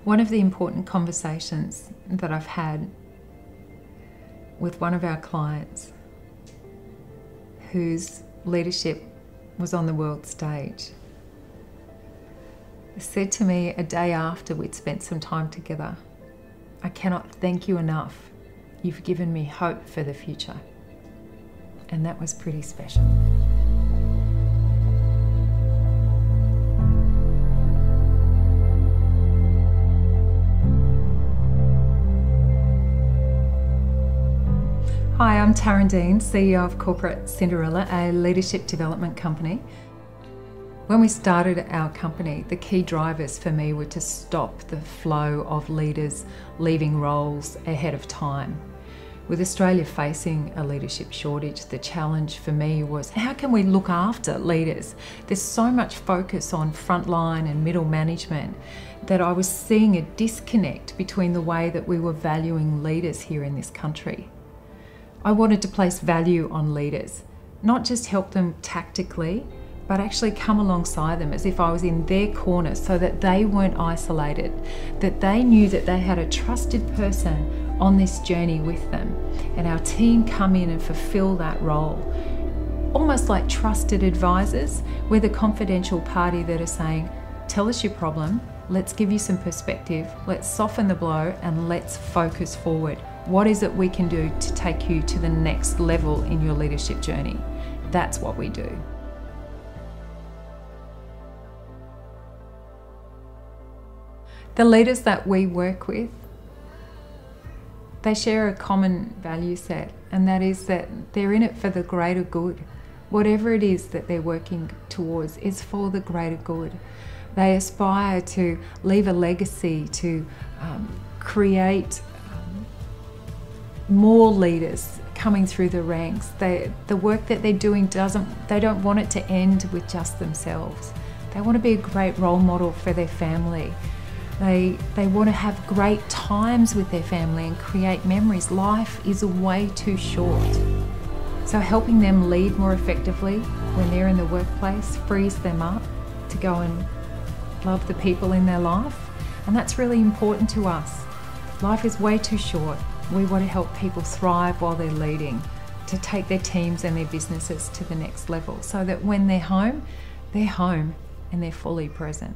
One of the important conversations that I've had with one of our clients whose leadership was on the world stage said to me a day after we'd spent some time together, "I cannot thank you enough. You've given me hope for the future." And that was pretty special. Hi, I'm Taryn Dean, CEO of Corporate Cinderella, a leadership development company. When we started our company, the key drivers for me were to stop the flow of leaders leaving roles ahead of time. With Australia facing a leadership shortage, the challenge for me was how can we look after leaders? There's so much focus on frontline and middle management that I was seeing a disconnect between the way that we were valuing leaders here in this country. I wanted to place value on leaders, not just help them tactically, but actually come alongside them as if I was in their corner so that they weren't isolated, that they knew that they had a trusted person on this journey with them, and our team come in and fulfill that role. Almost like trusted advisors, we're the confidential party that are saying, tell us your problem, let's give you some perspective, let's soften the blow and let's focus forward. What is it we can do to take you to the next level in your leadership journey? That's what we do. The leaders that we work with, they share a common value set, and that is that they're in it for the greater good. Whatever it is that they're working towards is for the greater good. They aspire to leave a legacy, to create more leaders coming through the ranks. The work that they're doing they don't want it to end with just themselves. They want to be a great role model for their family. They want to have great times with their family and create memories. Life is way too short. So helping them lead more effectively when they're in the workplace frees them up to go and love the people in their life. And that's really important to us. Life is way too short. We want to help people thrive while they're leading, to take their teams and their businesses to the next level so that when they're home and they're fully present.